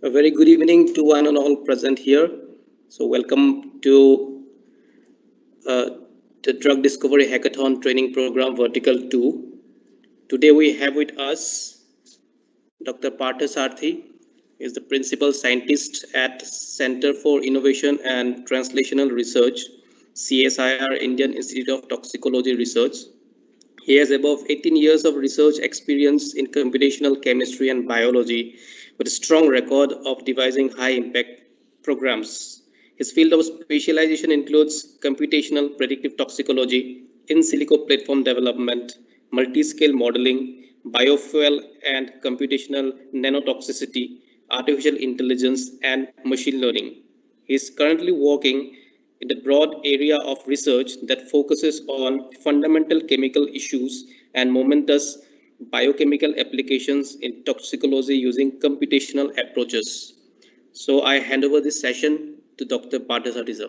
A very good evening to one and all present here. So welcome to uh, the Drug Discovery Hackathon Training Program Vertical 2. Today we have with us Dr. Parthasarathi. He is the Principal Scientist at Center for Innovation and Translational Research, CSIR Indian Institute of Toxicology Research. He has above 18 years of research experience in computational chemistry and biology with a strong record of devising high-impact programs. His field of specialization includes computational predictive toxicology, in silico platform development, multi-scale modeling, biofuel and computational nanotoxicity, artificial intelligence, and machine learning. He is currently working in the broad area of research that focuses on fundamental chemical issues and momentous biochemical applications in toxicology using computational approaches. So I hand over this session to Dr. Parthasarathi sir.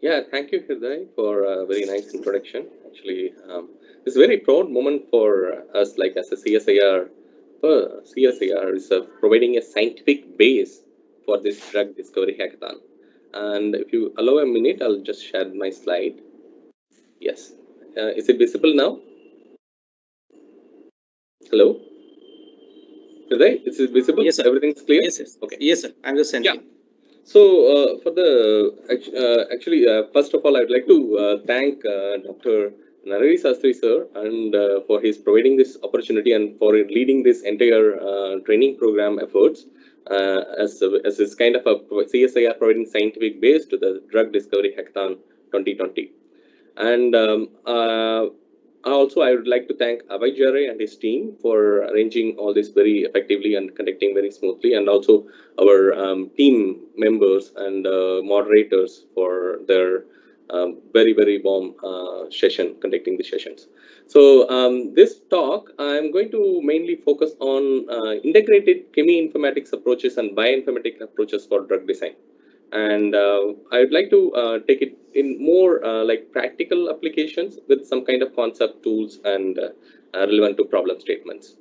Yeah, thank you, Hriday, for a very nice introduction. Actually, it's a very proud moment for us, like as a CSIR. CSIR is providing a scientific base for this drug discovery hackathon. And if you allow a minute, I'll just share my slide. Yes. Is it visible now? Hello? Hriday, is it visible? Yes, sir. Everything's clear? Yes, yes. Okay. Yes, sir. I'm just sending. Yeah. So for the actually, first of all, I'd like to thank Dr. Narari Sastry sir and for his providing this opportunity and for leading this entire training program efforts as this kind of a CSIR providing scientific base to the Drug Discovery Hackathon 2020. And also, I would like to thank Abhay Jare and his team for arranging all this very effectively and conducting very smoothly, and also our team members and moderators for their very, very warm session, conducting the sessions. So this talk, I'm going to mainly focus on integrated cheminformatics approaches and bioinformatics approaches for drug design. And I would like to take it in more like practical applications with some kind of concept tools and relevant to problem statements.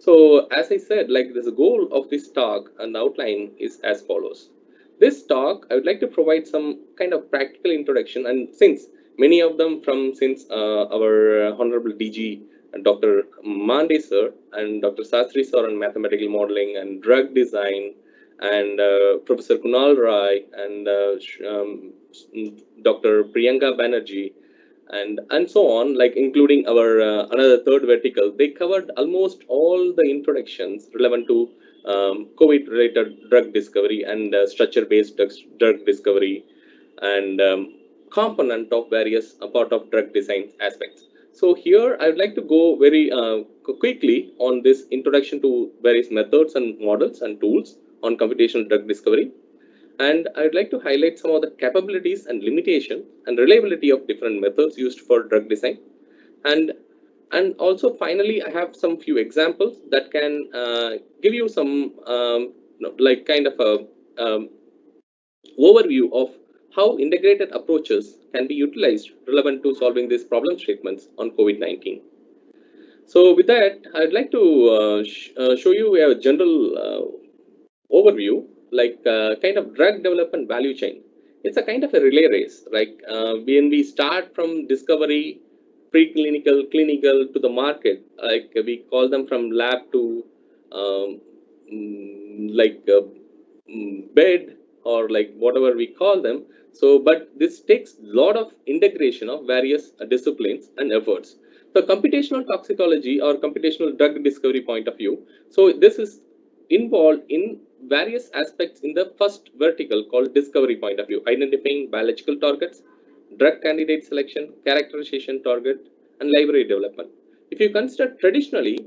So as I said, like the goal of this talk and outline is as follows. This talk, I would like to provide some kind of practical introduction, and since many of them since our Honorable DG Dr. Mande sir and Dr. Sastry sir on mathematical modeling and drug design, and Professor Kunal Rai and Dr. Priyanka Banerjee and so on, like including our another third vertical, they covered almost all the introductions relevant to COVID-related drug discovery and structure-based drug discovery and component of various part of drug design aspects. So here I would like to go very quickly on this introduction to various methods and models and tools on computational drug discovery. And I would like to highlight some of the capabilities and limitation and reliability of different methods used for drug design. And also finally, I have some few examples that can give you some like kind of a overview of how integrated approaches can be utilized relevant to solving these problem statements on COVID-19. So with that, I'd like to show you a general overview, like kind of drug development value chain. It's a kind of a relay race, like when we start from discovery, preclinical, clinical to the market, like we call them from lab to like bed or like whatever we call them. So, but this takes a lot of integration of various disciplines and efforts. So computational toxicology or computational drug discovery point of view. So this is involved in various aspects in the first vertical called discovery point of view, identifying biological targets, drug candidate selection, characterization target, and library development. If you consider traditionally,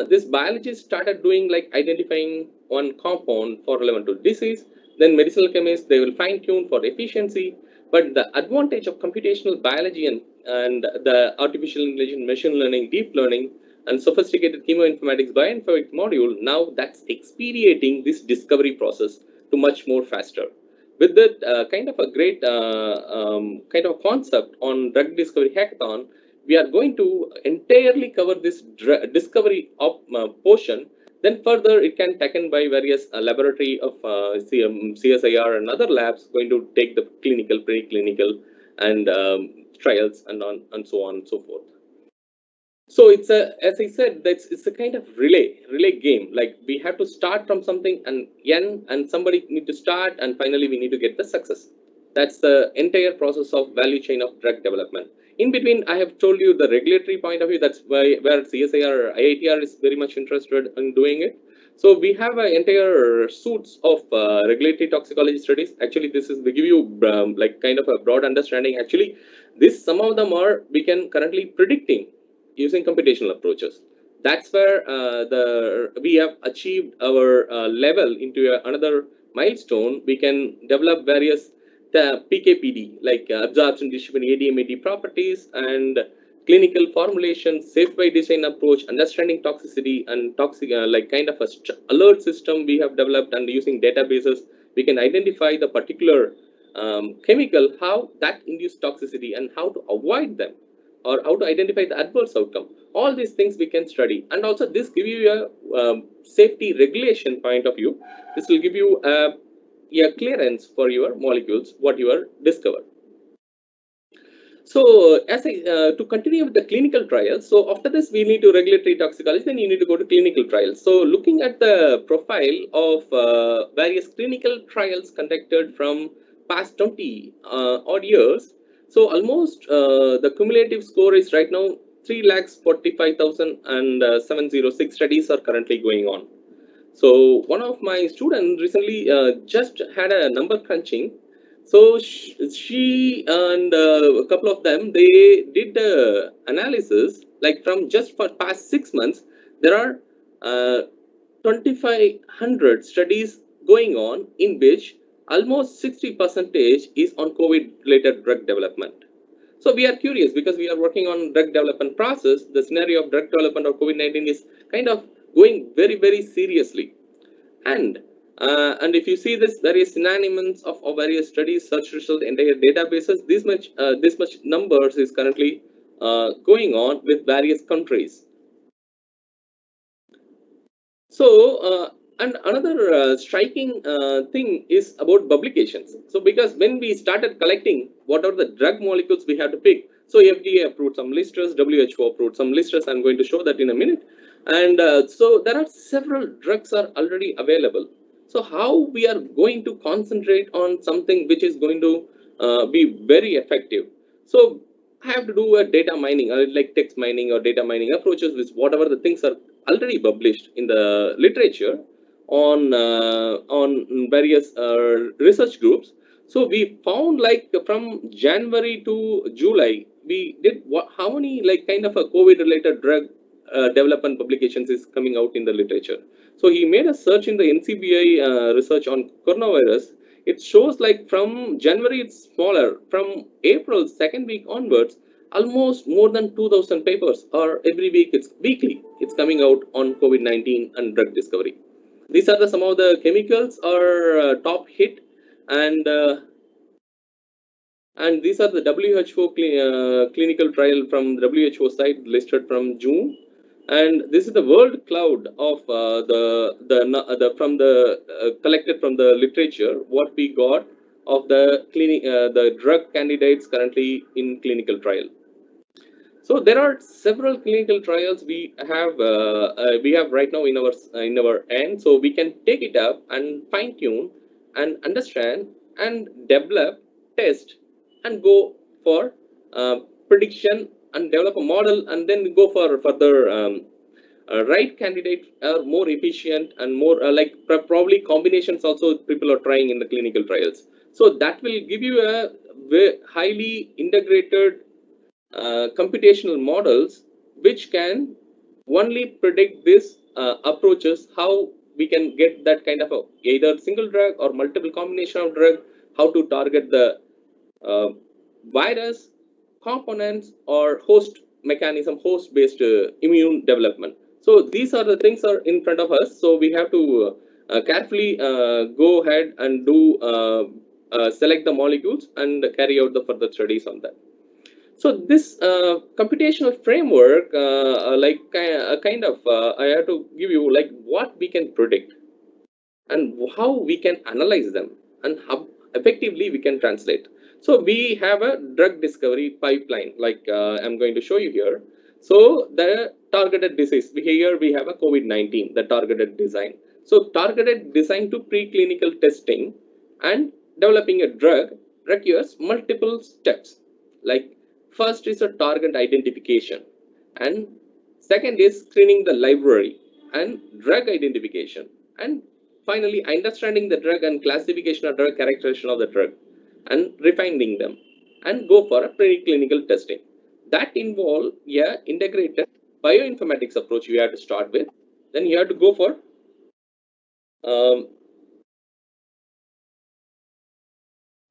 this biologists started doing like identifying one compound for relevant to disease, then medicinal chemists, they will fine tune for efficiency. But the advantage of computational biology and the artificial intelligence, machine learning, deep learning, and sophisticated chemoinformatics bioinformatics module, now that's expediting this discovery process to much more faster. With that kind of a great kind of concept on drug discovery hackathon, we are going to entirely cover this discovery portion Then further, it can taken by various laboratory of CSIR and other labs going to take the clinical, preclinical, and trials and so on and so forth. So it's a, as I said, it's a kind of relay game. Like we have to start from something and somebody need to start, and finally we need to get the success. That's the entire process of value chain of drug development. In between, I have told you the regulatory point of view. That's where CSIR-IITR is very much interested in doing it. So we have an entire suits of regulatory toxicology studies. Actually, this is they give you like kind of a broad understanding. Actually, this some of them are we can currently predicting using computational approaches. That's where we have achieved our level into another milestone. We can develop various PKPD like absorption, distribution, ADMET properties, and clinical formulation, safe by design approach, understanding toxicity, and toxic like kind of a alert system we have developed, and using databases we can identify the particular chemical, how that induced toxicity, and how to avoid them, or how to identify the adverse outcome. All these things we can study, and also this give you a safety regulation point of view. This will give you a clearance for your molecules, what you are discovered. So as to continue with the clinical trials, so after this we need to regulatory toxicology, then you need to go to clinical trials. So looking at the profile of various clinical trials conducted from past 20 odd years, so almost the cumulative score is right now 3,45,706 studies are currently going on. So one of my students recently just had a number crunching. So she and a couple of them, they did the analysis, like from just for past 6 months, there are 2,500 studies going on, in which almost 60% is on COVID related drug development. So we are curious because we are working on drug development process. The scenario of drug development of COVID-19 is kind of going very, very seriously. And if you see this various synonyms of various studies, search result, entire databases, this much numbers is currently going on with various countries. So and another striking thing is about publications. So because when we started collecting what are the drug molecules we have to pick, so FDA approved some listers, WHO approved some listers. I'm going to show that in a minute. And so there are several drugs are already available. So how we are going to concentrate on something which is going to be very effective? So I have to do a data mining, or like text mining or data mining approaches, with whatever the things are already published in the literature on various research groups. So we found like from January to July, we did how many like kind of a COVID related drug development publications is coming out in the literature. So he made a search in the NCBI research on coronavirus. It shows like from January it's smaller, from April second week onwards almost more than 2,000 papers, or every week it's weekly it's coming out on COVID-19 and drug discovery. These are some of the chemicals are top hit, and these are the WHO clinical trial from the WHO site listed from June. And this is the world cloud of from the collected from the literature what we got of the the drug candidates currently in clinical trial. So there are several clinical trials we have right now in our end. So we can take it up and fine tune and understand and develop, test, and go for prediction and develop a model, and then go for further right candidate are more efficient and more like probably combinations also people are trying in the clinical trials. So that will give you a highly integrated computational models which can only predict this approaches, how we can get that kind of either single drug or multiple combination of drug, how to target the virus components or host mechanism, host based immune development. So these are the things are in front of us. So we have to carefully go ahead and do select the molecules and carry out the further studies on that. So this computational framework, I have to give you like what we can predict and how we can analyze them and how effectively we can translate. So we have a drug discovery pipeline, like I'm going to show you here. So the targeted disease, here we have a COVID-19, the targeted design. So targeted design to preclinical testing and developing a drug requires multiple steps. Like first is a target identification, and second is screening the library and drug identification, and finally understanding the drug and classification of drug, characterization of the drug, and refining them, and go for a preclinical testing. That involve a integrated bioinformatics approach you have to start with. Then you have to go for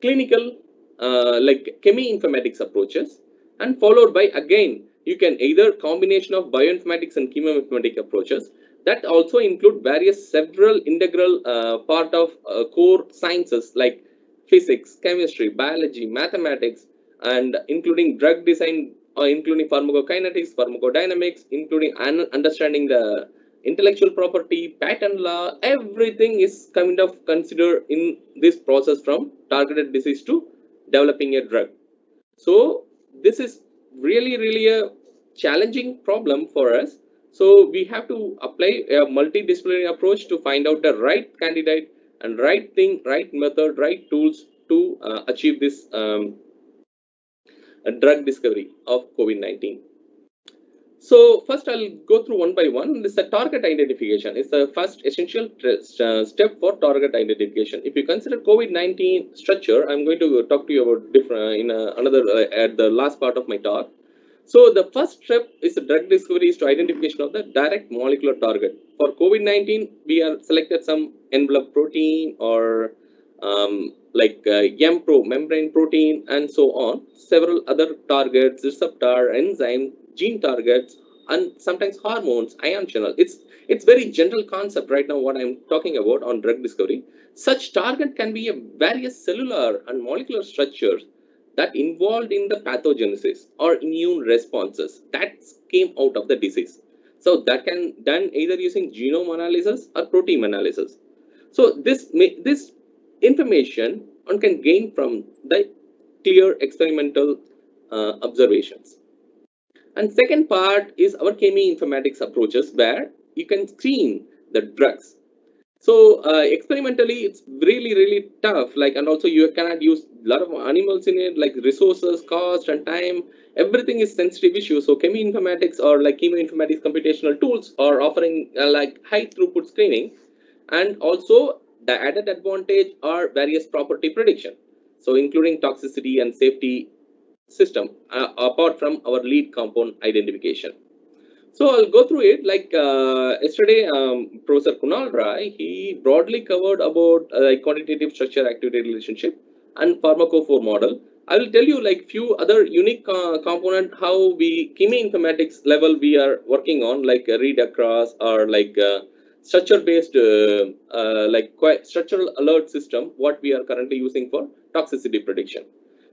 clinical like cheminformatics approaches, and followed by again you can either combination of bioinformatics and chemoinformatics approaches that also include various several integral part of core sciences like physics, chemistry, biology, mathematics, and including drug design, or including pharmacokinetics, pharmacodynamics, including understanding the intellectual property, patent law, everything is kind of considered in this process from targeted disease to developing a drug. So this is really a challenging problem for us. So we have to apply a multidisciplinary approach to find out the right candidate and right thing, right method, right tools to achieve this drug discovery of COVID-19. So first I'll go through one by one. This is the target identification. It's the first essential step for target identification. If you consider COVID-19 structure, I'm going to talk to you about different in another at the last part of my talk. So the first step is the drug discovery is to identification of the direct molecular target. For COVID-19, we are selected some envelope protein or MPRO, membrane protein, and so on. Several other targets, receptor, enzyme, gene targets, and sometimes hormones, ion channel. It's very general concept right now what I'm talking about on drug discovery. Such target can be a various cellular and molecular structures that involved in the pathogenesis or immune responses that came out of the disease. So that can done either using genome analysis or protein analysis. So this information one can gain from the clear experimental observations. And second part is our cheminformatics approaches, where you can screen the drugs. So experimentally, it's really tough. Like, and also you cannot use a lot of animals in it, like resources, cost, and time. Everything is sensitive issue. So cheminformatics or like chemoinformatics computational tools are offering like high throughput screening, and also the added advantage are various property prediction. So including toxicity and safety system apart from our lead compound identification. So I'll go through it. Like yesterday, Professor Kunal Rai, he broadly covered about quantitative structure-activity relationship and pharmacophore model. I will tell you like few other unique component how we chemoinformatics level we are working on, like read across or like structure-based like structural alert system what we are currently using for toxicity prediction.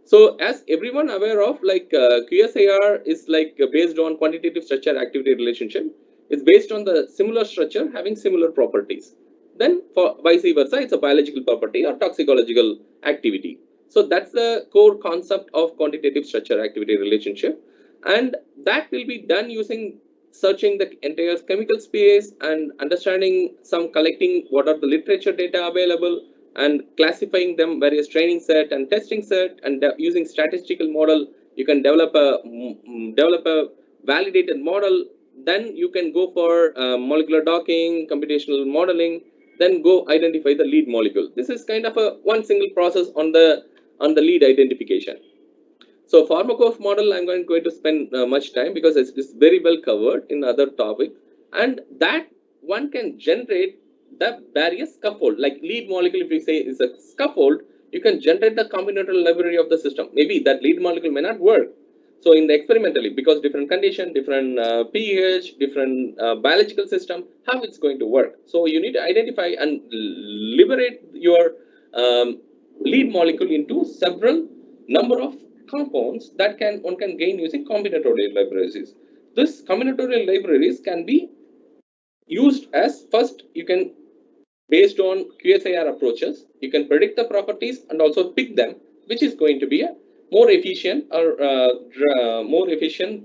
So as everyone aware of, like QSAR is like based on quantitative structure activity relationship. It's based on the similar structure having similar properties. Then for vice versa, it's a biological property or toxicological activity. So that's the core concept of quantitative structure activity relationship. And that will be done using searching the entire chemical space and understanding some collecting what are the literature data available, and classifying them various training set and testing set, and using statistical model you can develop a validated model. Then you can go for molecular docking, computational modeling, then go identify the lead molecule. This is kind of a one single process on the lead identification. So pharmacophore model I'm going to spend much time because it's very well covered in other topic, and that one can generate the various scaffold, like lead molecule. If we say is a scaffold, you can generate the combinatorial library of the system. Maybe that lead molecule may not work. So in the experimentally, because different condition, different pH, different biological system, how it's going to work. So you need to identify and liberate your lead molecule into several number of compounds that one can gain using combinatorial libraries. This combinatorial libraries can be used as first you can, based on QSAR approaches, you can predict the properties and also pick them, which is going to be a more efficient or more efficient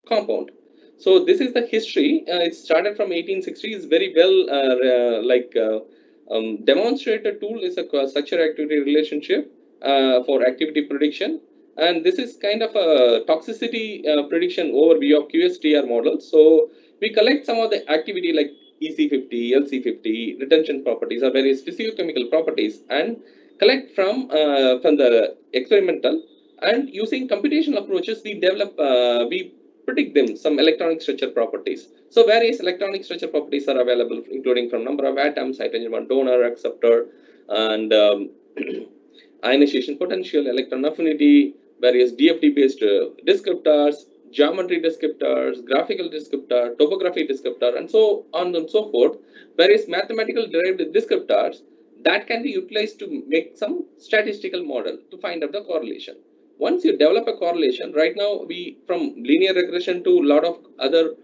compound. So this is the history. It started from 1860. It's very well demonstrated tool is a structure activity relationship for activity prediction, and this is kind of a toxicity prediction overview of QSTR models. So we collect some of the activity like EC50, LC50, retention properties or various physiochemical properties, and collect from the experimental, and using computational approaches we develop we predict them some electronic structure properties. So various electronic structure properties are available, including from number of atoms, hydrogen bond donor, acceptor, and ionization potential, electron affinity, various DFT based descriptors, geometry descriptors, graphical descriptor, topography descriptor, and so on and so forth. Various mathematical derived descriptors that can be utilized to make some statistical model to find out the correlation. Once you develop a correlation, right now we, from linear regression to a lot of other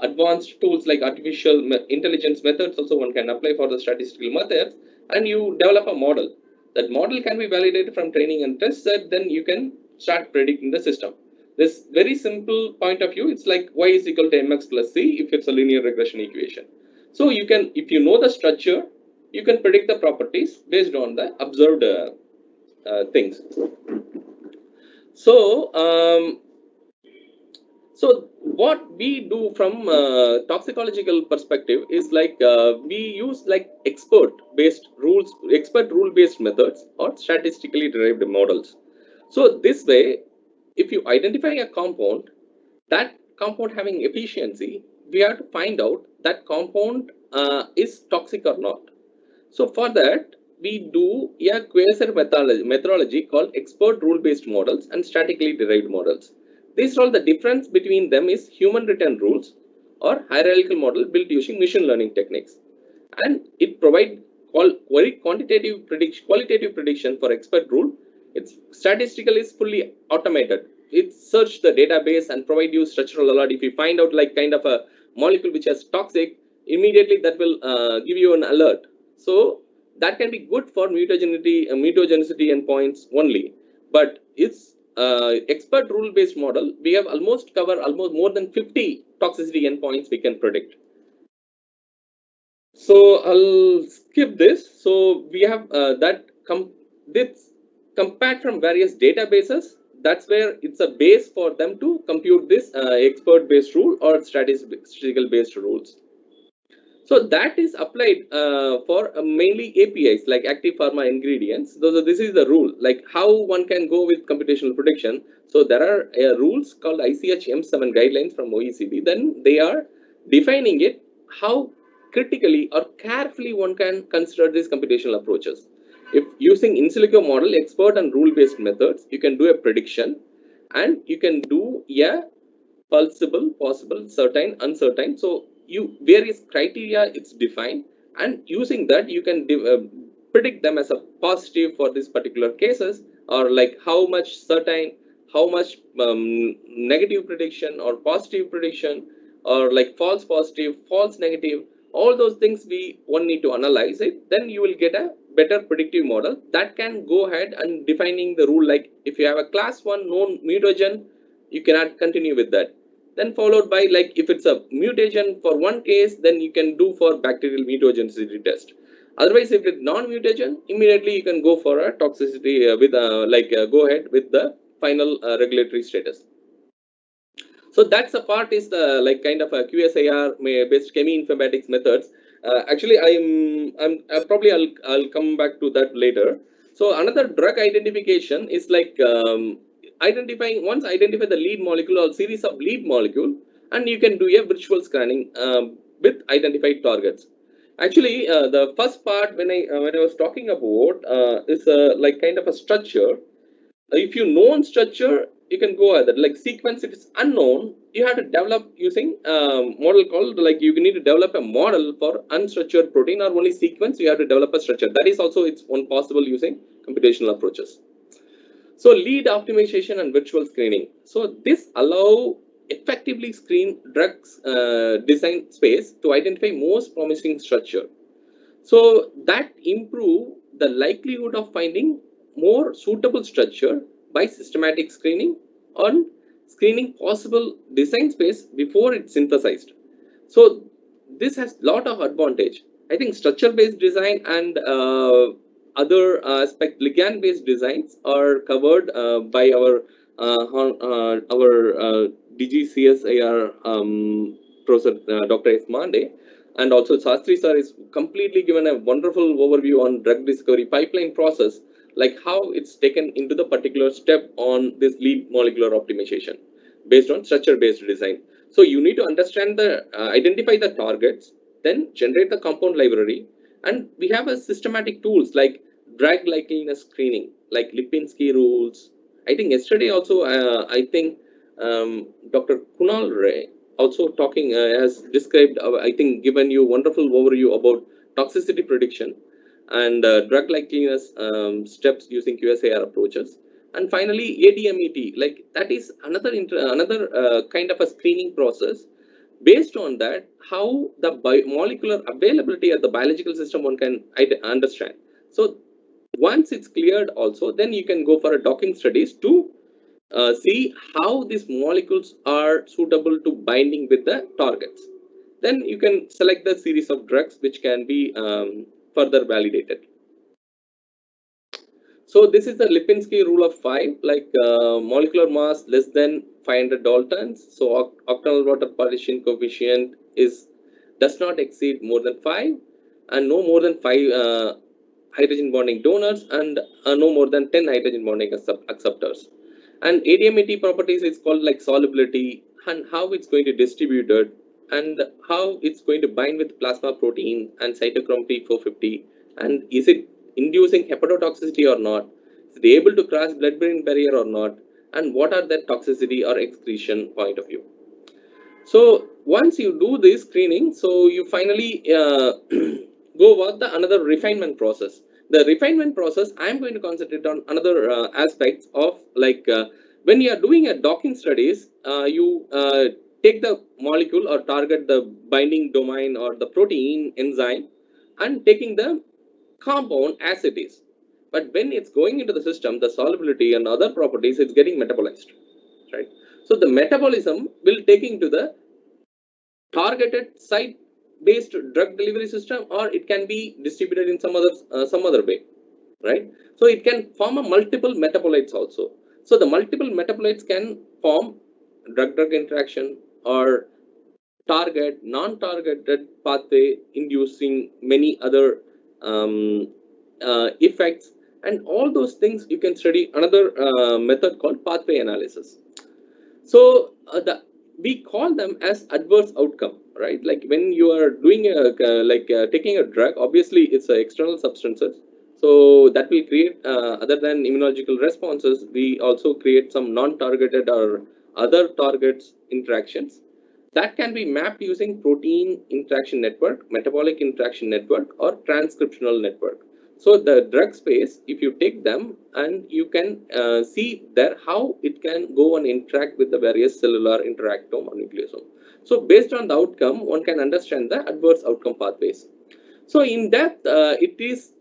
advanced tools like artificial intelligence methods also one can apply for the statistical methods, and you develop a model. That model can be validated from training and test set, then you can start predicting the system. This very simple point of view, it's like y is equal to mx plus c if it's a linear regression equation. So you can, if you know the structure, you can predict the properties based on the observed things. So what we do from toxicological perspective is like we use like expert rule based methods or statistically derived models. So this way, if you identify a compound, that compound having efficiency, we have to find out that compound is toxic or not. So for that, we do a QSAR methodology called expert rule-based models and statically derived models. These all, the difference between them is human written rules or hierarchical model built using machine learning techniques, and it provides very qualitative prediction for expert rule. Its statistical is fully automated. It search the database and provide you structural alert. If you find out like kind of a molecule which is toxic, immediately that will give you an alert. So that can be good for mutagenicity endpoints only, but it's expert rule based model. We have almost more than 50 toxicity endpoints we can predict. So I'll skip this. So we have this compared from various databases. That's where it's a base for them to compute this expert based rule or statistical based rules. So that is applied for mainly APIs like active pharma ingredients. This is the rule, like how one can go with computational prediction. So there are rules called ICH M7 guidelines from OECD. Then they are defining it how critically or carefully one can consider these computational approaches. If using in silico model, expert and rule based methods, you can do a prediction, and you can do a possible, certain, uncertain. So various criteria it's defined, and using that you can predict them as a positive for this particular cases, or like how much certain, how much negative prediction or positive prediction, or like false positive, false negative. All those things one need to analyze it. Then you will get a better predictive model that can go ahead and defining the rule. Like if you have a class 1 known mutagen, you cannot continue with that. Then followed by like if it's a mutagen for one case, then you can do for bacterial mutagenicity test. Otherwise, if it's non-mutagen, immediately you can go for a toxicity with go ahead with the final regulatory status. So that's a part is the like kind of a QSAR based Cheminformatics methods. Actually, I'll come back to that later. So another drug identification is like once identify the lead molecule or series of lead molecule, and you can do a virtual scanning with identified targets. Actually, the first part when I was talking about is like kind of a structure. If you know structure, you can go ahead. Like sequence, if it's unknown, you have to develop using model called like you need to develop a model for unstructured protein or only sequence. You have to develop a structure. That is also it's one possible using computational approaches. So lead optimization and virtual screening. So this allow effectively screen drugs design space to identify most promising structure. So that improve the likelihood of finding more suitable structure by systematic screening on screening possible design space before it's synthesized. So this has lot of advantage. I think structure based design and other aspect ligand based designs are covered by our DGCSIR Professor Dr. S. Mande, and also Sastry sir is completely given a wonderful overview on drug discovery pipeline process, like how it's taken into the particular step on this lead molecular optimization based on structure based design. So you need to understand the identify the targets, then generate the compound library, and we have a systematic tools like drug likeliness screening, like Lipinski rules. I think yesterday also, I think Dr. Kunal Ray also talking has described, I think given you wonderful overview about toxicity prediction and drug likeliness steps using QSAR approaches. And finally, ADMET, like that is another kind of a screening process. Based on that, how the molecular availability of the biological system one can understand. So once it's cleared also, then you can go for a docking studies to see how these molecules are suitable to binding with the targets. Then you can select the series of drugs which can be further validated. So this is the Lipinski rule of 5, like molecular mass less than 500 Daltons. So octanol water partition coefficient does not exceed more than 5, and no more than 5 hydrogen bonding donors, and no more than 10 hydrogen bonding acceptors. And ADMET properties is called like solubility and how it's going to distribute it, and how it's going to bind with plasma protein and cytochrome P450, and is it inducing hepatotoxicity or not, is it able to cross blood-brain barrier or not, and what are the toxicity or excretion point of view. So once you do this screening, so you finally go about the another refinement process. The refinement process, I am going to concentrate on another aspects of like when you are doing a docking studies, you take the molecule or target the binding domain or the protein enzyme and taking the compound as it is. But when it's going into the system, the solubility and other properties, it's getting metabolized, right? So the metabolism will take into the targeted site based drug delivery system, or it can be distributed in some other way, right? So it can form a multiple metabolites also. So the multiple metabolites can form drug-drug interaction or target non-targeted pathway inducing many other effects, and all those things you can study another method called pathway analysis. So we call them as adverse outcome, right? Like when you are doing taking a drug, obviously it's external substances, so that will create other than immunological responses, we also create some non-targeted or other targets interactions that can be mapped using protein interaction network, metabolic interaction network, or transcriptional network. So the drug space, if you take them and you can see there how it can go and interact with the various cellular interactome or nucleosome. So based on the outcome, one can understand the adverse outcome pathways. So in that, it is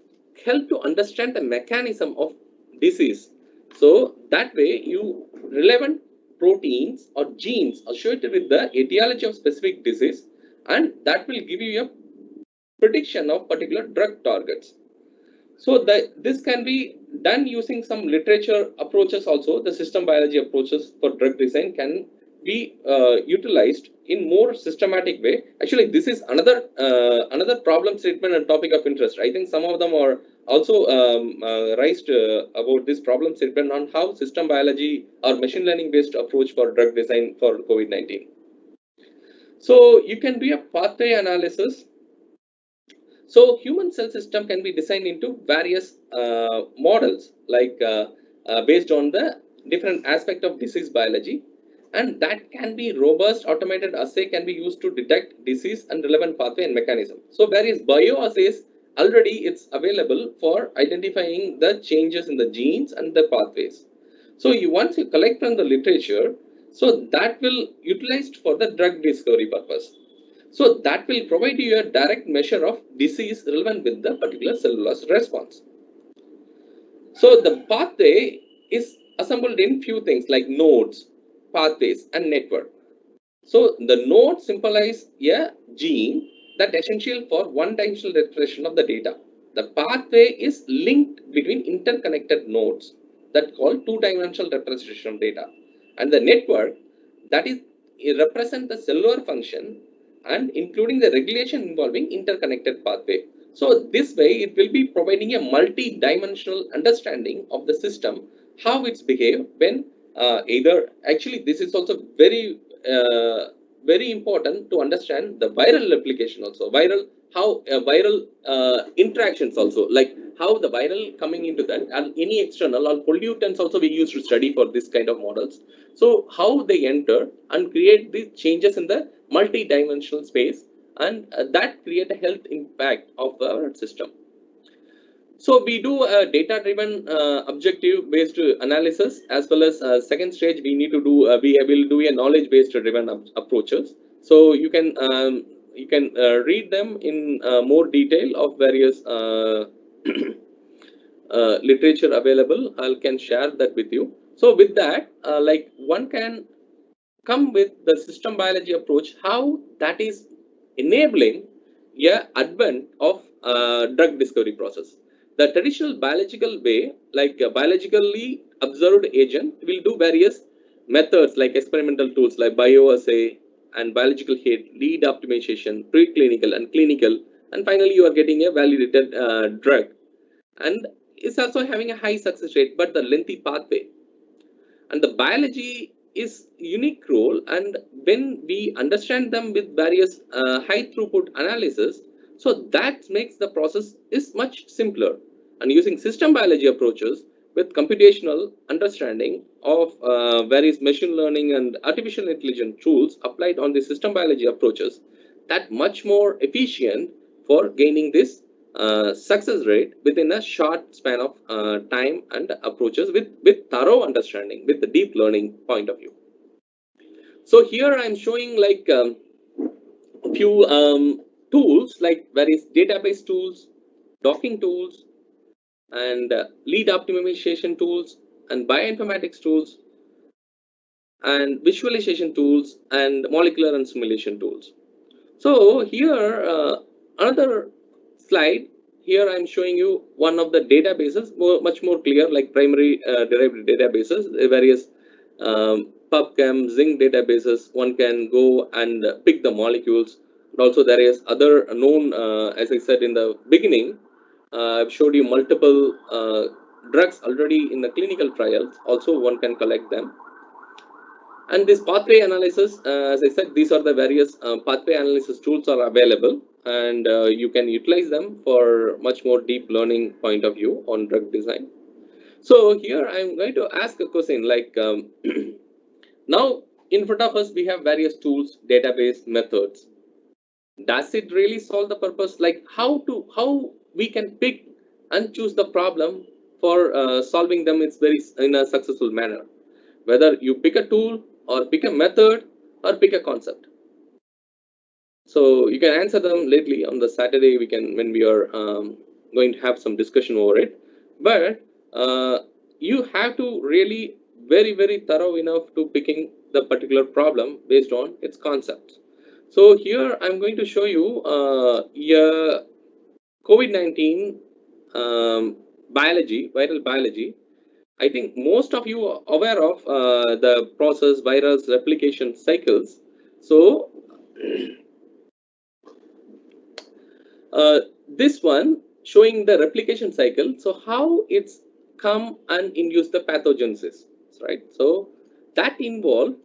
help to understand the mechanism of disease. So that way, you relevant proteins or genes associated with the etiology of specific disease, and that will give you a prediction of particular drug targets. So this can be done using some literature approaches also. The system biology approaches for drug design can be utilized in more systematic way. Actually, this is another problem statement and topic of interest. I think some of them are also raised about this problem statement on how system biology or machine learning based approach for drug design for COVID-19. So you can do a pathway analysis. So human cell system can be designed into various models, like based on the different aspect of disease biology, and that can be robust automated assay can be used to detect disease and relevant pathway and mechanism. So various bioassays already it's available for identifying the changes in the genes and the pathways. So once you collect from the literature, so that will utilized for the drug discovery purpose. So that will provide you a direct measure of disease relevant with the particular cellular response. So the pathway is assembled in few things like nodes, pathways, and network. So the node symbolize a gene that essential for one-dimensional representation of the data. The pathway is linked between interconnected nodes that call two-dimensional representation of data, and the network that is represent the cellular function and including the regulation involving interconnected pathway. So this way it will be providing a multi-dimensional understanding of the system, how it's behave when either actually this is also very important to understand the viral replication also, how viral interactions also, like how the viral coming into that and any external or pollutants also we use to study for this kind of models. So how they enter and create these changes in the multi-dimensional space, and that create a health impact of our system. So we do a data-driven objective-based analysis, as well as second stage we need to do we will do a knowledge-based driven approaches. So you can read them in more detail of various literature available. I can share that with you. So with that, like one can come with the system biology approach, how that is enabling a advent of drug discovery process. The traditional biological way, like a biologically observed agent, will do various methods like experimental tools like bioassay and biological hit, lead optimization, preclinical and clinical, and finally you are getting a validated drug. And it's also having a high success rate, but the lengthy pathway. And the biology is unique role, and when we understand them with various high throughput analysis, so that makes the process is much simpler. And using system biology approaches with computational understanding of various machine learning and artificial intelligence tools applied on the system biology approaches, that much more efficient for gaining this success rate within a short span of time and approaches with thorough understanding, with the deep learning point of view. So here I'm showing like a few tools like various database tools, docking tools, and lead optimization tools, and bioinformatics tools, and visualization tools, and molecular and simulation tools. So here another slide. Here I'm showing you one of the databases, much more clear, like primary derived databases, various PubChem, Zinc databases. One can go and pick the molecules. And also there is other known, as I said in the beginning, I've showed you multiple drugs already in the clinical trials. Also one can collect them. And this pathway analysis, as I said, these are the various pathway analysis tools are available, and you can utilize them for much more deep learning point of view on drug design. So here I'm going to ask a question like, now in front of us we have various tools, database, methods. Does it really solve the purpose? Like how we can pick and choose the problem for solving them? It's very in a successful manner. Whether you pick a tool or pick a method or pick a concept. So you can answer them lately on the Saturday when we are going to have some discussion over it. But you have to really very thorough enough to picking the particular problem based on its concepts. So here I'm going to show you COVID-19 biology, viral biology. I think most of you are aware of the process virus replication cycles. So this one showing the replication cycle. So how it's come and induce the pathogenesis, right? So that involve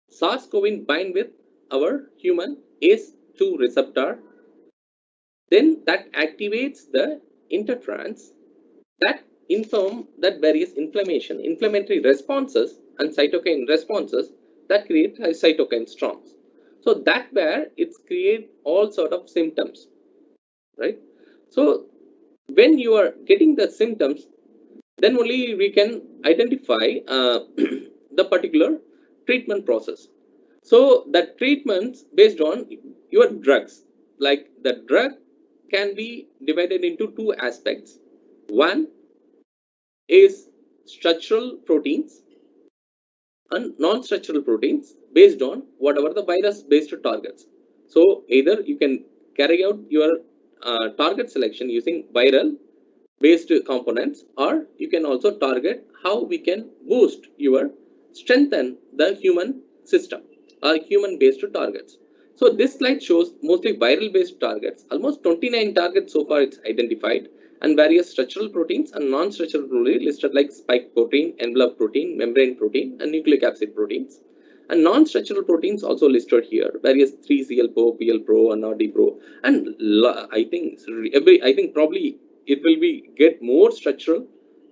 SARS-CoV bind with our human ACE2 receptor. Then that activates the intertrans that inform that various inflammatory responses and cytokine responses that create cytokine storms. So that where it's create all sort of symptoms, right? So when you are getting the symptoms, then only we can identify the particular treatment process. So the treatments based on your drugs, like the drug can be divided into two aspects. One is structural proteins and non-structural proteins based on whatever the virus based targets. So either you can carry out your target selection using viral based components, or you can also target how we can boost your strengthen the human system or human based targets. So this slide shows mostly viral based targets. Almost 29 targets so far it's identified, and various structural proteins and non-structural proteins listed like spike protein, envelope protein, membrane protein, and nucleic acid proteins. And non-structural proteins also listed here, various 3CL-PRO, PL-PRO, and RD-PRO. And I think probably it will be get more structural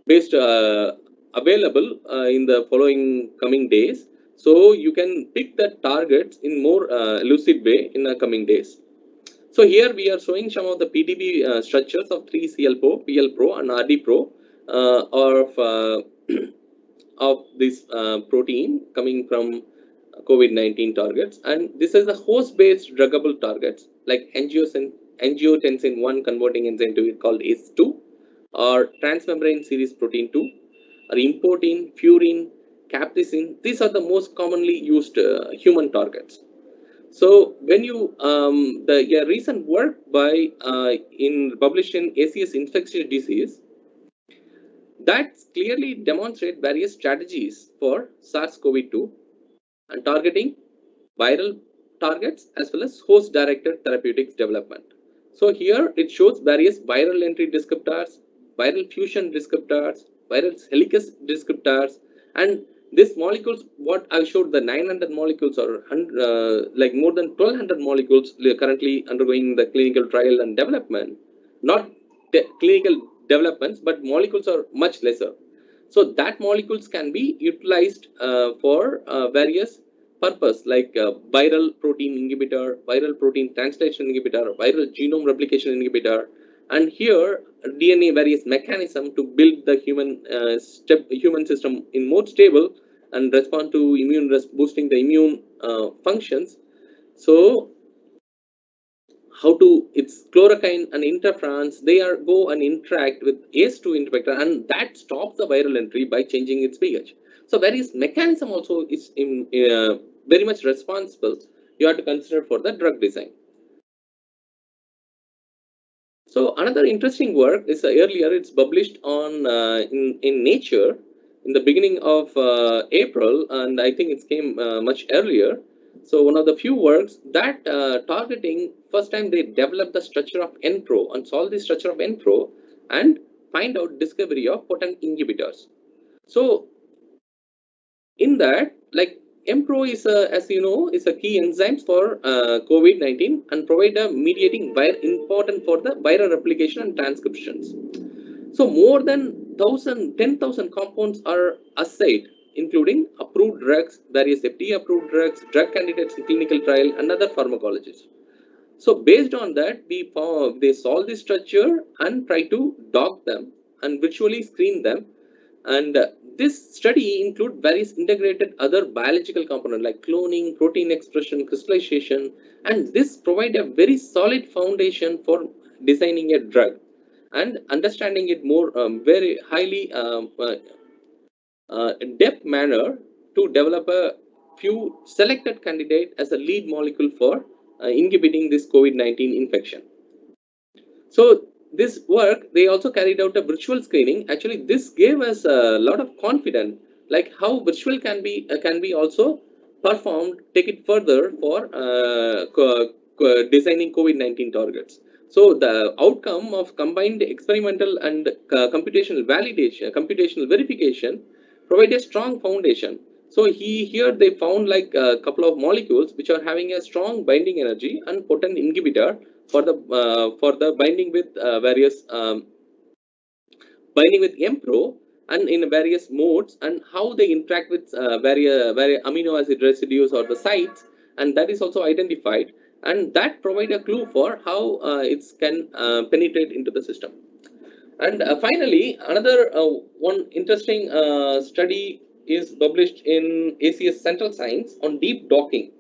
based available in the following coming days. So you can pick the targets in more lucid way in the coming days. So here we are showing some of the PDB structures of 3CL-PRO, PL-PRO, and RD-PRO of this protein coming from COVID-19 targets. And this is the host-based druggable targets like angiotensin 1 converting enzyme to it called ACE2, or transmembrane series protein 2, or importin, furin, capsaicin. These are the most commonly used human targets. So when you the recent work by in published in ACS infectious disease that clearly demonstrate various strategies for SARS-CoV-2 and targeting viral targets as well as host directed therapeutics development. So here it shows various viral entry descriptors, viral fusion descriptors, viral helicase descriptors, and these molecules, what I showed, the 900 molecules or like more than 1200 molecules currently undergoing the clinical trial and development, not clinical developments, but molecules are much lesser. So that molecules can be utilized for various purpose like viral protein inhibitor, viral protein translation inhibitor, viral genome replication inhibitor, and here DNA various mechanism to build the human system in more stable and respond to boosting the immune functions. So how to its chloroquine and interferons, they are go and interact with ACE2 inhibitor, and that stops the viral entry by changing its pH. So various mechanism also is very much responsible you have to consider for the drug design. So another interesting work is earlier it's published on in Nature in the beginning of April, and I think it came much earlier. So one of the few works that targeting, first time they developed the structure of NPRO and solve the structure of NPRO and find out discovery of potent inhibitors. So in that, like MPRO is as you know, is a key enzyme for COVID-19 and provide a mediating important for the viral replication and transcriptions. So more than 10,000 compounds are assayed, including approved drugs, various FDA approved drugs, drug candidates in clinical trial, and other pharmacologists. So based on that, they solve the structure and try to dock them and virtually screen them. And this study include various integrated other biological components like cloning, protein expression, crystallization, and this provide a very solid foundation for designing a drug and understanding it more very highly depth manner to develop a few selected candidate as a lead molecule for inhibiting this COVID-19 infection. So this work, they also carried out a virtual screening. Actually, this gave us a lot of confidence, like how virtual can be also performed, take it further for designing COVID-19 targets. So the outcome of combined experimental and computational verification provide a strong foundation. So here they found like a couple of molecules which are having a strong binding energy and potent inhibitor for the binding with various binding with MPRO and in various modes, and how they interact with various amino acid residues or the sites, and that is also identified, and that provide a clue for how it can penetrate into the system. And finally, another one interesting study is published in ACS Central Science on deep docking.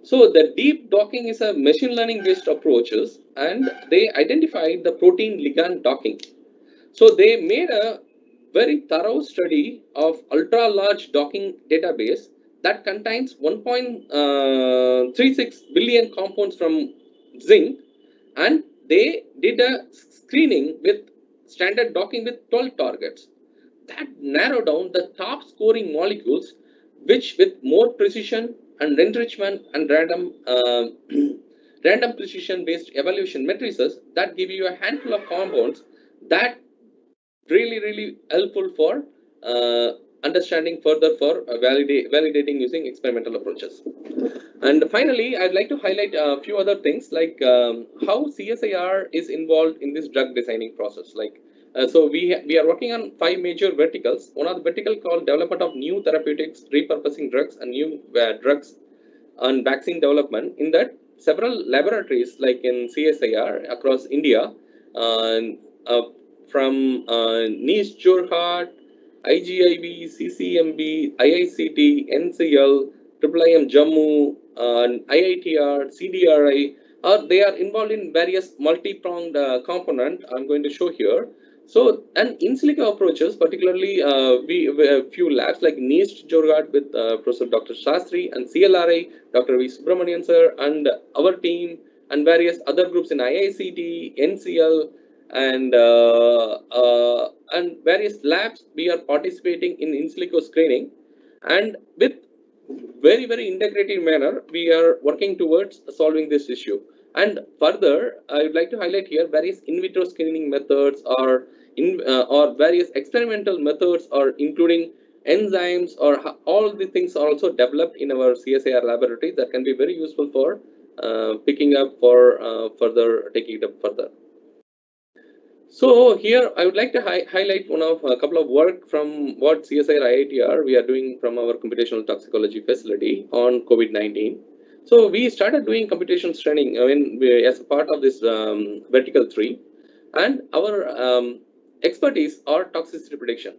So the deep docking is a machine learning based approaches, and they identified the protein ligand docking. So they made a very thorough study of ultra large docking database that contains 1.36 billion compounds from zinc, and they did a screening with standard docking with 12 targets that narrow down the top scoring molecules, which with more precision and enrichment and random random precision based evaluation matrices that give you a handful of compounds that really helpful for understanding further for validating using experimental approaches. And finally, I'd like to highlight a few other things like how CSIR is involved in this drug designing process. Like, so we are working on 5 major verticals. One of the vertical called development of new therapeutics, repurposing drugs, and new drugs and vaccine development. In that, several laboratories like in CSIR across India, uh, from NIST Jorhat, IGIB, CCMB, IICT, NCL, IIM Jammu, IITR, CDRI, they are involved in various multi-pronged component I'm going to show here. So, and in silico approaches, particularly we have a few labs like NIST Jorhat with Professor Dr. Shastri, and CLRI, Dr. V. Subramanian sir, and our team, and various other groups in IICT, NCL, and various labs we are participating in silico screening, and with very integrated manner we are working towards solving this issue. And further, I would like to highlight here various in vitro screening methods or various experimental methods, or including enzymes, or all the things are also developed in our CSIR laboratory that can be very useful for picking up for further taking it up further. So here I would like to highlight one of a couple of work from what CSIR-IITR we are doing from our computational toxicology facility on COVID-19. So we started doing computational training as a part of this vertical 3, and our expertise are toxicity prediction,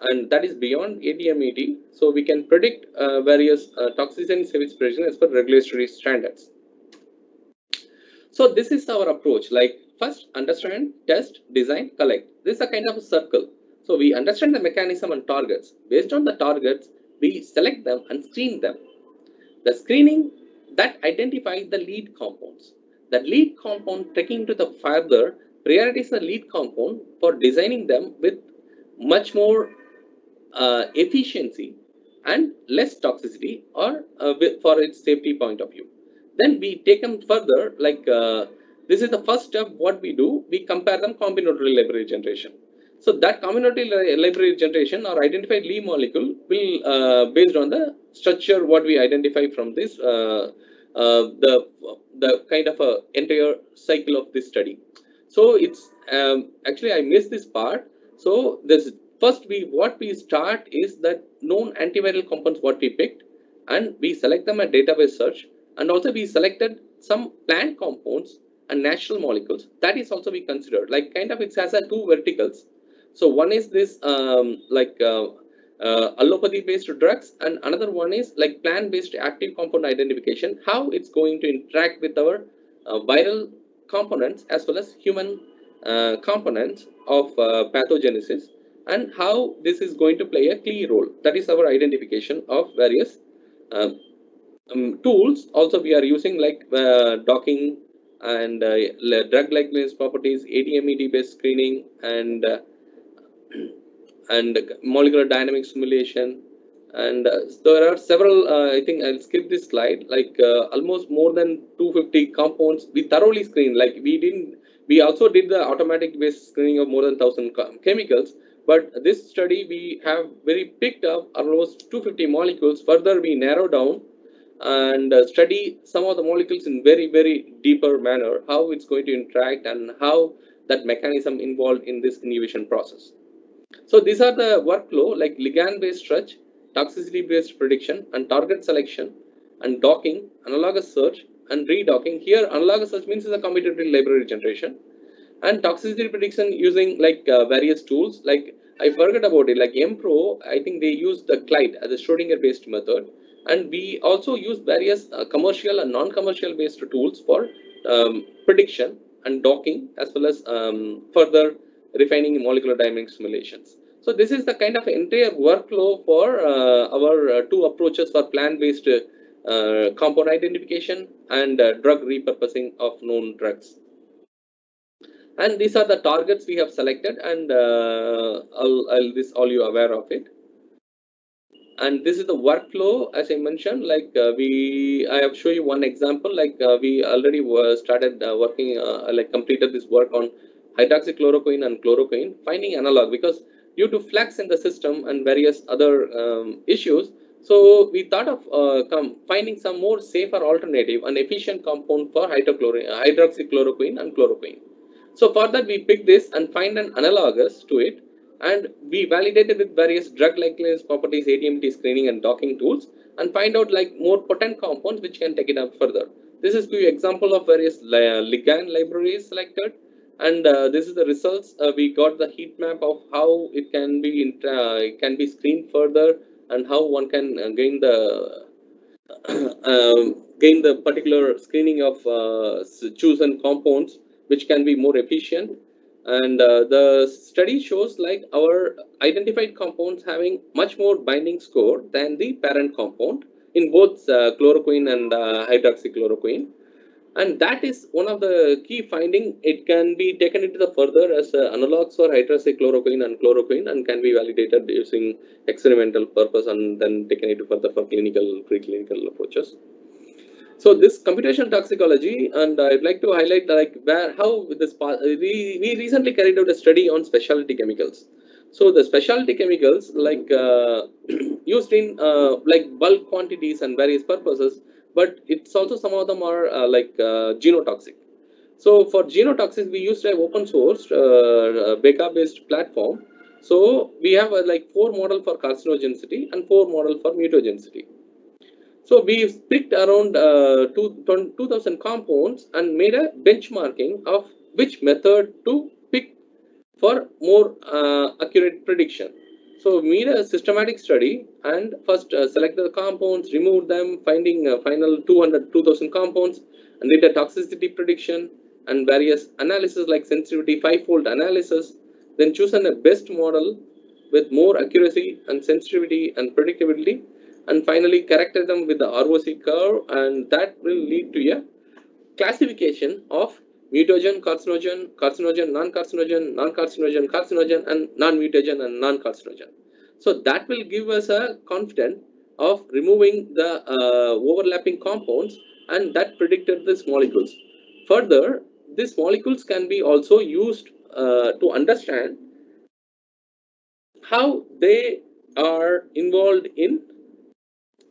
and that is beyond ADMET. So we can predict various toxicity and safety prediction as per regulatory standards. So this is our approach, like first understand, test, design, collect. This is a kind of a circle. So we understand the mechanism and targets. Based on the targets, we select them and screen them. The screening that identifies the lead compounds. The lead compound taking to the further prioritize the lead compound for designing them with much more efficiency and less toxicity, or for its safety point of view. Then we take them further, like this is the first step. What we do, we compare them combinatorial library generation. So that combinatorial library generation or identified lead molecule will based on the structure what we identify from this the kind of a entire cycle of this study. So it's actually I missed this part. So this first what we start is that known antiviral compounds what we picked, and we select them at database search, and also we selected some plant compounds and natural molecules. That is also we considered, like kind of it has a 2 verticals. So one is this allopathy based drugs, and another one is like plant based active compound identification, how it's going to interact with our viral components as well as human components of pathogenesis, and how this is going to play a key role. That is our identification of various tools. Also we are using like docking and drug likeness properties, ADMET based screening, and molecular dynamic simulation. And there are several I think I'll skip this slide, like almost more than 250 compounds we thoroughly screened. Like we also did the automatic based screening of more than 1000 chemicals, but this study we have very picked up almost 250 molecules. Further we narrow down and study some of the molecules in very deeper manner, how it's going to interact and how that mechanism involved in this inhibition process. So these are the workflow, like ligand based search, toxicity based prediction, and target selection, and docking, analogous search, and redocking. Here analogous search means is a combinatorial library generation, And toxicity prediction using like various tools. Like I forgot about it, like MPro, I think they use the Clyde as a Schrodinger based method, and we also use various commercial and non-commercial based tools for prediction and docking, as well as further refining molecular dynamic simulations. So this is the kind of entire workflow for our two approaches for plant-based compound identification and drug repurposing of known drugs. And these are the targets we have selected, and I'll this all you aware of it. And this is the workflow, as I mentioned. Like I have shown you one example. Like we already started working, like completed this work on hydroxychloroquine and chloroquine, finding analog, because due to flux in the system and various other issues. So we thought of finding some more safer alternative and efficient compound for hydroxychloroquine and chloroquine. So for that, we picked this and find an analogous to it, and we validated with various drug likeness properties, ADMET screening and docking tools, and find out like more potent compounds which can take it up further. This is the example of various ligand libraries selected, and this is the results. We got the heat map of how it can be screened further, and how one can gain the gain the particular screening of chosen compounds which can be more efficient. And the study shows like our identified compounds having much more binding score than the parent compound in both chloroquine and hydroxychloroquine. And that is one of the key finding. It can be taken into the further as analogs for hydroxychloroquine and chloroquine, and can be validated using experimental purpose, and then taken into further for preclinical approaches. So this computational toxicology, and I'd like to highlight like how this we recently carried out a study on specialty chemicals. So the specialty chemicals like used in like bulk quantities and various purposes, but it's also some of them are like genotoxic. So for genotoxic, we used an open source Beka based platform. So we have like 4 model for carcinogenicity and 4 model for mutagenicity. So we picked around 2000 compounds and made a benchmarking of which method to pick for more accurate prediction. So we made a systematic study and first selected the compounds, removed them, finding final 2000 compounds, and did a toxicity prediction and various analysis like sensitivity 5-fold analysis, then chosen a best model with more accuracy and sensitivity and predictability, and finally corrected them with the ROC curve, and that will lead to a classification of mutagen, carcinogen, carcinogen, non-carcinogen, non-carcinogen, carcinogen, and non-mutagen and non-carcinogen. So that will give us a confidence of removing the overlapping compounds, and that predicted these molecules. Further, these molecules can be also used to understand how they are involved in.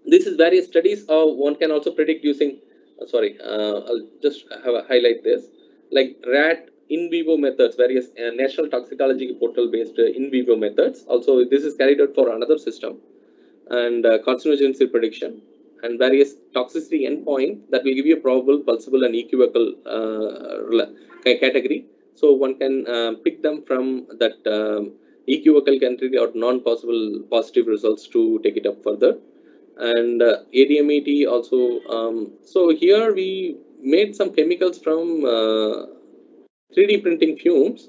This is various studies. One can also predict using. I'll just have a highlight this, like rat in vivo methods, various national toxicology portal based in vivo methods. Also, this is carried out for another system, and carcinogenicity prediction and various toxicity endpoint that will give you a probable, pulsable, and equivocal category. So one can pick them from that equivocal category or non-possible positive results to take it up further. And ADMET also. So here we made some chemicals from 3D printing fumes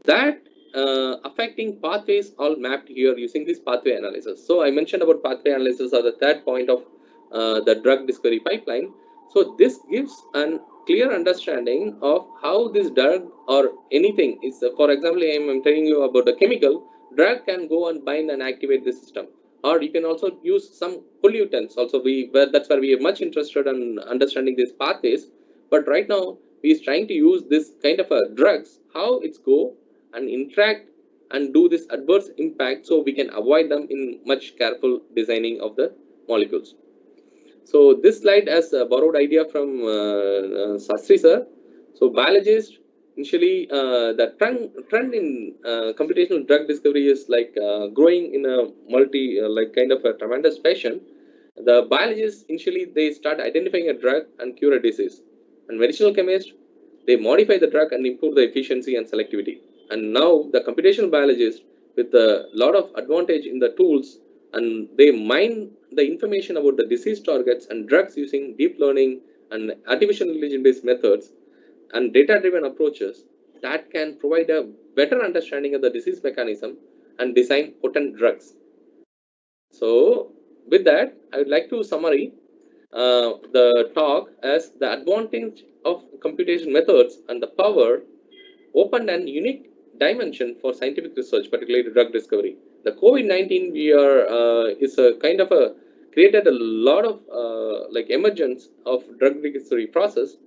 that affecting pathways all mapped here using this pathway analysis. So I mentioned about pathway analysis are the third point of the drug discovery pipeline. So this gives a clear understanding of how this drug or anything is. For example, I'm telling you about the chemical drug can go and bind and activate the system. Or you can also use some pollutants. Also, that's where we are much interested in understanding these pathways. But right now, we is trying to use this kind of drugs, how it's go and interact and do this adverse impact, so we can avoid them in much careful designing of the molecules. So this slide has a borrowed idea from Sastry sir. So biologist. Initially, the trend in computational drug discovery is like growing in a like kind of a tremendous fashion. The biologists initially they start identifying a drug and cure a disease, and medicinal chemists they modify the drug and improve the efficiency and selectivity. And now the computational biologists, with a lot of advantage in the tools, and they mine the information about the disease targets and drugs using deep learning and artificial intelligence-based methods and data-driven approaches that can provide a better understanding of the disease mechanism and design potent drugs. So with that, I would like to summarize the talk as the advantage of computation methods and the power opened an unique dimension for scientific research, particularly drug discovery. The COVID-19 we are is a kind of a created a lot of like emergence of drug discovery process,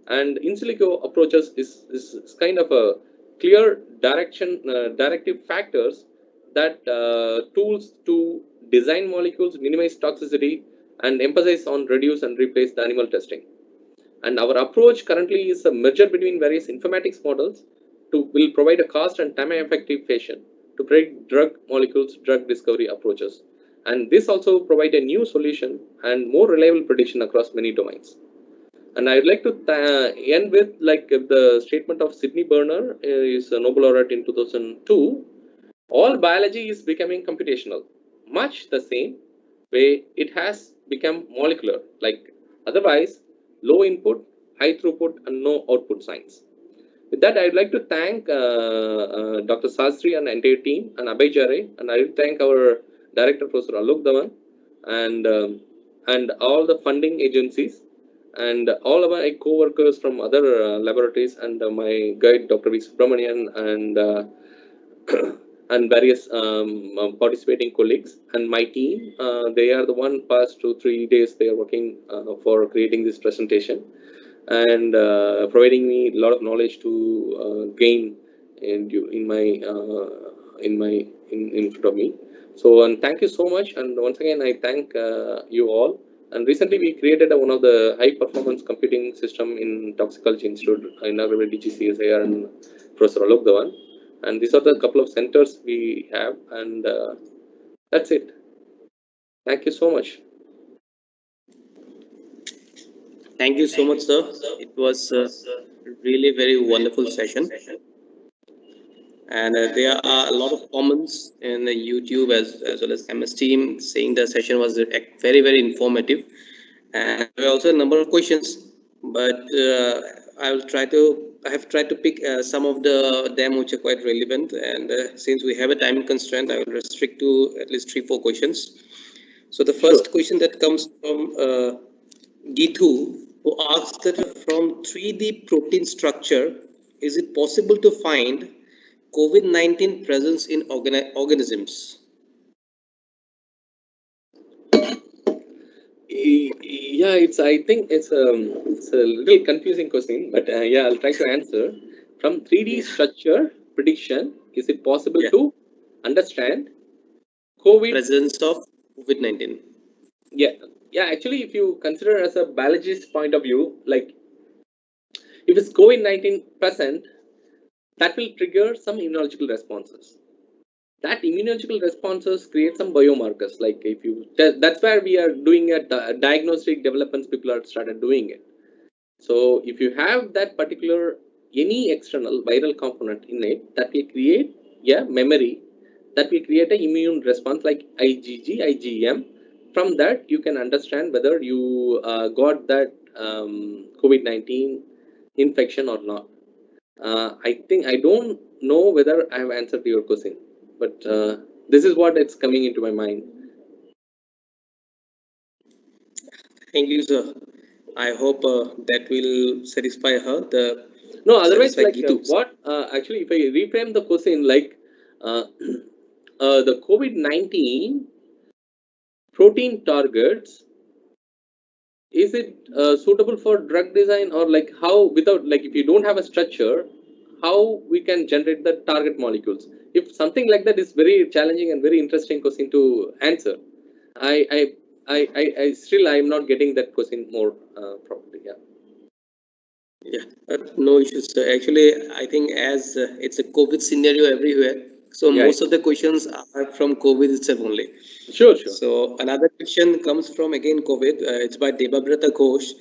and in silico approaches is kind of a clear directive factors that tools to design molecules, minimize toxicity, and emphasize on reduce and replace the animal testing. And our approach currently is a merger between various informatics models will provide a cost and time effective fashion to predict drug molecules, drug discovery approaches. And this also provide a new solution and more reliable prediction across many domains. And I'd like to end with like the statement of Sidney Brenner, is a Nobel laureate in 2002. All biology is becoming computational, much the same way it has become molecular, like otherwise low input, high throughput, and no output science. With that, I would like to thank Dr. Sastry and entire team and Abhay Jare, and I would thank our director, Professor Alok Dhawan, and all the funding agencies, and all of my co-workers from other laboratories, and my guide, Dr. V. Subramanian, and and various participating colleagues, and my team. They are the one past 2-3 days they are working for creating this presentation and providing me a lot of knowledge to gain in front of me. So, and thank you so much. And once again, I thank you all. And recently, we created one of the high-performance computing system in Toxicology Institute, inaugurated DG CSIR and Professor Alok Dhawan. And these are the couple of centers we have, and that's it. Thank you so much. Thank you so much, sir. It was a really very wonderful session. And there are a lot of comments in the YouTube as well as MS team saying the session was very, very informative. And there are also a number of questions, but I have tried to pick some of them which are quite relevant. And since we have a time constraint, I will restrict to at least 3-4 questions. So the first question that comes from Gitu, who asks that from 3D protein structure, is it possible to find COVID-19 presence in organisms? Yeah, I think it's a little confusing question, but yeah, I'll try to answer. From 3D structure prediction, is it possible to understand presence of COVID-19? Yeah, actually, if you consider as a biologist point of view, like if it's COVID-19 present, that will trigger some immunological responses. That immunological responses create some biomarkers. Like if you, that's where we are doing a diagnostic developments. People are started doing it. So if you have that particular any external viral component in it, that will create memory, that will create an immune response like IgG, IgM. From that, you can understand whether you got that COVID-19 infection or not. I think I don't know whether I have answered your question, but this is what it's coming into my mind. Thank you, sir. I hope that will satisfy her. No, otherwise, like what actually, if I reframe the question, like the COVID-19 protein targets, is it suitable for drug design, or like how without, like if you don't have a structure, how we can generate the target molecules? If something like that is very challenging and very interesting question to answer. I still I'm not getting that question more properly. No issues, sir. Actually, I think as it's a COVID scenario everywhere, so most of the questions are from COVID itself only. Sure. So another question comes from again COVID. It's by Debabrata Ghosh.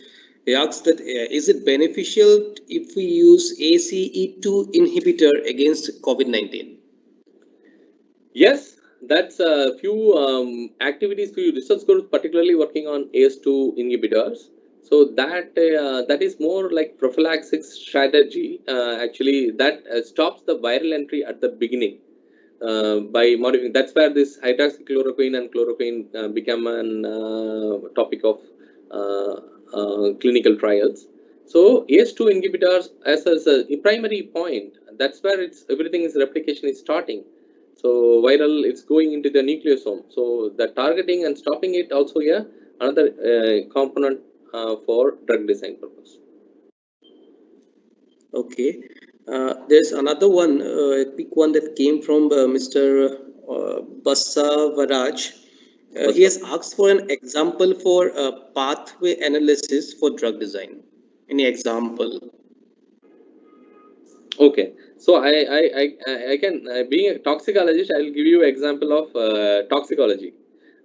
He asks that is it beneficial if we use ACE2 inhibitor against COVID-19? Yes, that's a few activities, few research groups, particularly working on ACE2 inhibitors. So that is more like prophylaxis strategy. Actually, that stops the viral entry at the beginning by modifying. That's where this hydroxychloroquine and chloroquine become an topic of clinical trials. So ACE2 inhibitors as a primary point. That's where everything is replication is starting. So viral it's going into the nucleosome. So the targeting and stopping it also here another component for drug design purpose. Okay. There's another one, a quick one that came from Mr. Basavaraj. He has asked for an example for pathway analysis for drug design. Any example? Okay, so I can being a toxicologist, I will give you example of toxicology.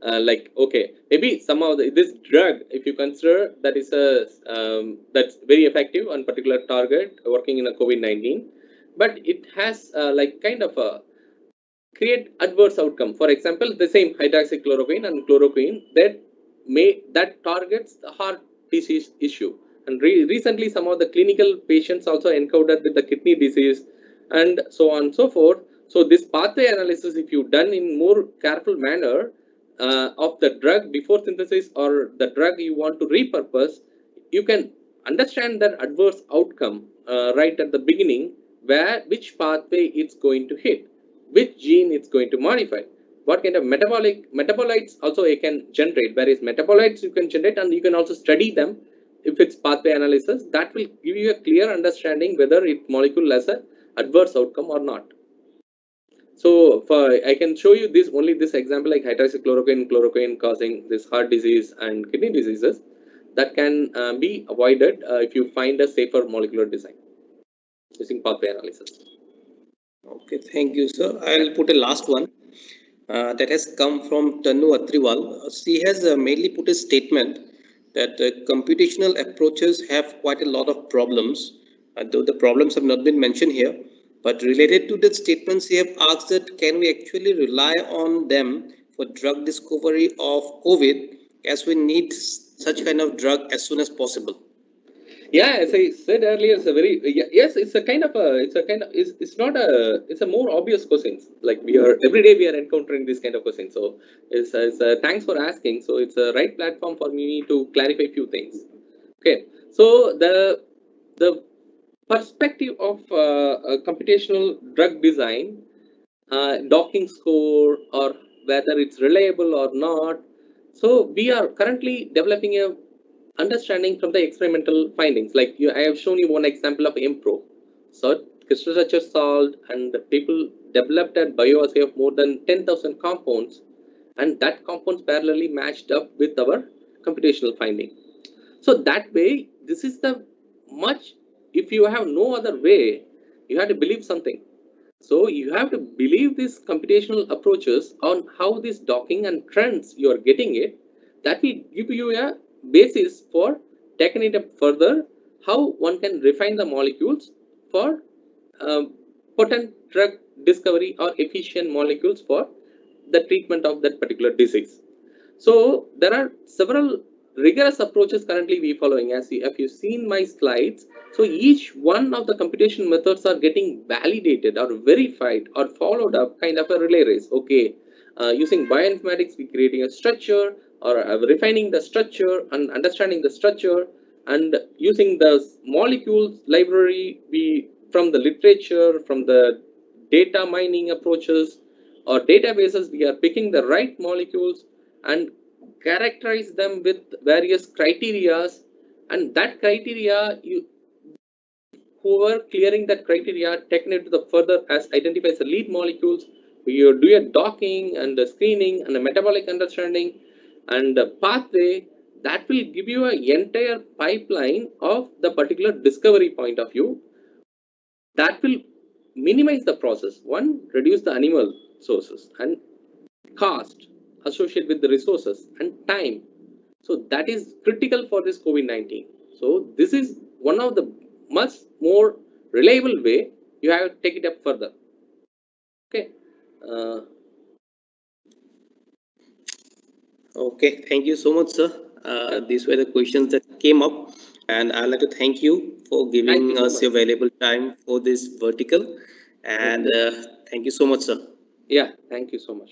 Like okay, maybe some of this drug, if you consider that is a that's very effective on particular target working in a COVID-19, but it has like kind of a create adverse outcome. For example, the same hydroxychloroquine and chloroquine that targets the heart disease issue. And recently, some of the clinical patients also encountered with the kidney disease, and so on and so forth. So this pathway analysis, if you done in more careful manner of the drug before synthesis or the drug you want to repurpose, you can understand that adverse outcome right at the beginning, where which pathway it's going to hit, which gene it's going to modify, what kind of metabolites also it can generate. Whereas metabolites you can generate and you can also study them. If it's pathway analysis, that will give you a clear understanding whether it molecule has a adverse outcome or not. So I can show you this example like hydroxychloroquine, chloroquine causing this heart disease and kidney diseases that can be avoided if you find a safer molecular design using pathway analysis. Okay, thank you, sir. I'll put a last one that has come from Tanu Atriwal. She has mainly put a statement that computational approaches have quite a lot of problems, though the problems have not been mentioned here. But related to the statements, she have asked that can we actually rely on them for drug discovery of COVID, as we need such kind of drug as soon as possible. Yeah, as I said earlier, it's a very yes, it's a kind of it's not a it's a more obvious questions. Like we are every day we are encountering this kind of questions. So it's thanks for asking. So it's a right platform for me to clarify a few things. Okay, so the perspective of computational drug design, docking score or whether it's reliable or not. So we are currently developing a understanding from the experimental findings. Like I have shown you one example of IMPRO. So crystal structure solved and people developed a bioassay of more than 10,000 compounds, and that compounds parallelly matched up with our computational finding. So that way, this is the much, if you have no other way, you have to believe something. So you have to believe these computational approaches on how this docking and trends you are getting it. That will give you a basis for taking it up further, how one can refine the molecules for potent drug discovery or efficient molecules for the treatment of that particular disease. So there are several rigorous approaches currently we following. As if you've seen my slides, so each one of the computation methods are getting validated or verified or followed up, kind of a relay race. Okay, using bioinformatics, we creating a structure or refining the structure and understanding the structure, and using the molecules library, we from the literature, from the data mining approaches or databases, we are picking the right molecules and characterize them with various criterias, and that criteria whoever clearing that criteria taken it to the further as identifies the lead molecules, you do a docking and a screening and a metabolic understanding and a pathway that will give you an entire pipeline of the particular discovery point of view that will minimize the process. One, reduce the animal sources and cost associated with the resources and time. So that is critical for this COVID-19. So this is one of the much more reliable way you have to take it up further. Okay. Okay, thank you so much, sir. These were the questions that came up, and I'd like to thank you for giving us your valuable time for this vertical. And thank you so much, sir. Yeah, thank you so much.